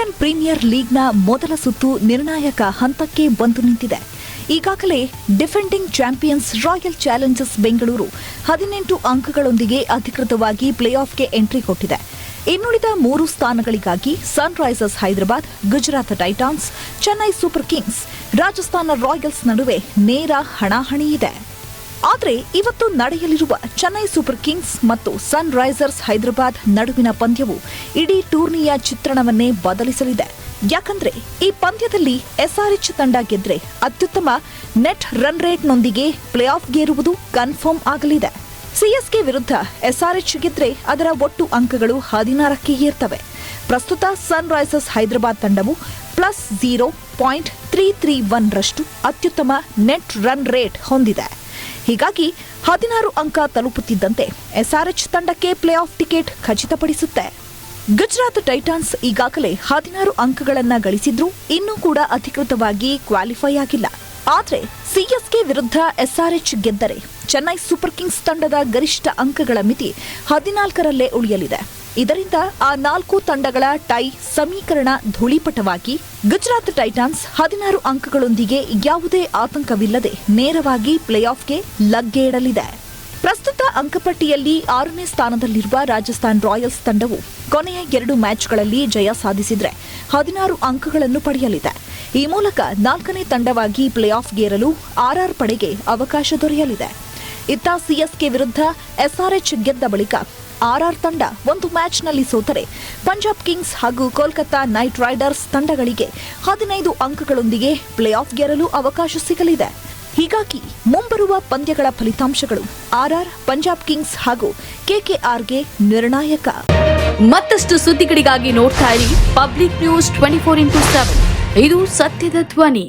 Indian premier ಲೀಗ್ನ ಮೊದಲ ಸುತ್ತು ನಿರ್ಣಾಯಕ ಹಂತಕ್ಕೆ ಬಂದು ನಿಂತಿದೆ. ಈಗಾಗಲೇ defending champions Royal Challengers Bengaluru 18 ಅಂಕಗಳೊಂದಿಗೆ ಅಧಿಕೃತವಾಗಿ ಪ್ಲೇಆಫ್ಗೆ ಎಂಟ್ರಿ ಕೊಟ್ಟಿದೆ. ಇನ್ನುಳಿದ 3 ಸ್ಥಾನಗಳಿಗಾಗಿ Sunrisers Hyderabad, Gujarat Titans, Chennai Super Kings, Rajasthan Royals ನಡುವೆ ನೇರ ಹಣಾಹಣಿ ಇದೆ. ಆದರೆ ಇವತ್ತು ನಡೆಯಲಿರುವ ಚೆನ್ನೈ ಸೂಪರ್ ಕಿಂಗ್ಸ್ ಮತ್ತು ಸನ್ರೈಸರ್ಸ್ ಹೈದರಾಬಾದ್ ನಡುವಿನ ಪಂದ್ಯವು ಇಡೀ ಟೂರ್ನಿಯ ಚಿತ್ರಣವನ್ನೇ ಬದಲಿಸಲಿದೆ. ಯಾಕಂದ್ರೆ ಈ ಪಂದ್ಯದಲ್ಲಿ ಎಸ್ಆರ್ಎಚ್ ತಂಡ ಗೆದ್ರೆ ಅತ್ಯುತ್ತಮ ನೆಟ್ ರನ್ ರೇಟ್ನೊಂದಿಗೆ ಪ್ಲೇಆಫ್ಗೇರುವುದು ಕನ್ಫರ್ಮ್ ಆಗಲಿದೆ. ಸಿಎಸ್ಕೆ ವಿರುದ್ಧ ಎಸ್ಆರ್ಎಚ್ ಗೆದ್ರೆ ಅದರ ಒಟ್ಟು ಅಂಕಗಳು 16ಕ್ಕೆ ಏರ್ತವೆ. ಪ್ರಸ್ತುತ ಸನ್ರೈಸರ್ಸ್ ಹೈದರಾಬಾದ್ ತಂಡವು +0.331 ರಷ್ಟು ಅತ್ಯುತ್ತಮ ನೆಟ್ ರನ್ ರೇಟ್ ಹೊಂದಿದೆ. ಹೀಗಾಗಿ 16 ಅಂಕ ತಲುಪುತ್ತಿದ್ದಂತೆ ಎಸ್ಆರ್ಎಚ್ ತಂಡಕ್ಕೆ ಪ್ಲೇಆಫ್ ಟಿಕೆಟ್ ಖಚಿತಪಡಿಸುತ್ತೆ. ಗುಜರಾತ್ ಟೈಟಾನ್ಸ್ ಈಗಾಗಲೇ 16 ಅಂಕಗಳನ್ನು ಗಳಿಸಿದ್ರೂ ಇನ್ನೂ ಕೂಡ ಅಧಿಕೃತವಾಗಿ ಕ್ವಾಲಿಫೈ ಆಗಿಲ್ಲ. ಆದರೆ ಸಿಎಸ್ಕೆ ವಿರುದ್ಧ ಎಸ್ಆರ್ಎಚ್ ಗೆದ್ದರೆ ಚೆನ್ನೈ ಸೂಪರ್ ಕಿಂಗ್ಸ್ ತಂಡದ ಗರಿಷ್ಠ ಅಂಕಗಳ ಮಿತಿ 14ರಲ್ಲೇ ಉಳಿಯಲಿದೆ. ಇದರಿಂದ ಆ 4 ತಂಡಗಳ ಟೈ ಸಮೀಕರಣ ಧೂಳೀಪಟವಾಗಿ ಗುಜರಾತ್ ಟೈಟಾನ್ಸ್ 16 ಅಂಕಗಳೊಂದಿಗೆ ಯಾವುದೇ ಆತಂಕವಿಲ್ಲದೆ ನೇರವಾಗಿ ಪ್ಲೇಆಫ್ಗೆ ಲಗ್ಗೆ ಇಡಲಿದೆ. ಪ್ರಸ್ತುತ ಅಂಕಪಟ್ಟಿಯಲ್ಲಿ 6ನೇ ಸ್ಥಾನದಲ್ಲಿರುವ ರಾಜಸ್ಥಾನ್ ರಾಯಲ್ಸ್ ತಂಡವು ಕೊನೆಯ 2 ಮ್ಯಾಚ್ಗಳಲ್ಲಿ ಜಯ ಸಾಧಿಸಿದರೆ 16 ಅಂಕಗಳನ್ನು ಪಡೆಯಲಿದೆ. ಈ ಮೂಲಕ 4ನೇ ತಂಡವಾಗಿ ಪ್ಲೇಆಫ್ಗೇರಲು ಆರ್ಆರ್ ಪಡೆಗೆ ಅವಕಾಶ ದೊರೆಯಲಿದೆ. ಇತ್ತ ಸಿಎಸ್ಕೆ ವಿರುದ್ಧ ಎಸ್ಆರ್ಎಚ್ ಗೆದ್ದ ಬಳಿಕ ಆರ್ಆರ್ ತಂಡ ಒಂದು ಮ್ಯಾಚ್ನಲ್ಲಿ ಸೋತರೆ ಪಂಜಾಬ್ ಕಿಂಗ್ಸ್ ಹಾಗೂ ಕೋಲ್ಕತಾ ನೈಟ್ ರೈಡರ್ಸ್ ತಂಡಗಳಿಗೆ 15 ಅಂಕಗಳೊಂದಿಗೆ ಪ್ಲೇಆಫ್ಗೇರಲು ಅವಕಾಶ ಸಿಗಲಿದೆ. ಹೀಗಾಗಿ ಮುಂಬರುವ ಪಂದ್ಯಗಳ ಫಲಿತಾಂಶಗಳು ಆರ್ಆರ್, ಪಂಜಾಬ್ ಕಿಂಗ್ಸ್ ಹಾಗೂ ಕೆಕೆಆರ್ಗೆ ನಿರ್ಣಾಯಕ. ಮತ್ತಷ್ಟು ಸುದ್ದಿಗಳಿಗಾಗಿ ನೋಡ್ತಾ ಇರಿ ಪಬ್ಲಿಕ್ ನ್ಯೂಸ್ 24x7. ಇದು ಸತ್ಯದ ಧ್ವನಿ.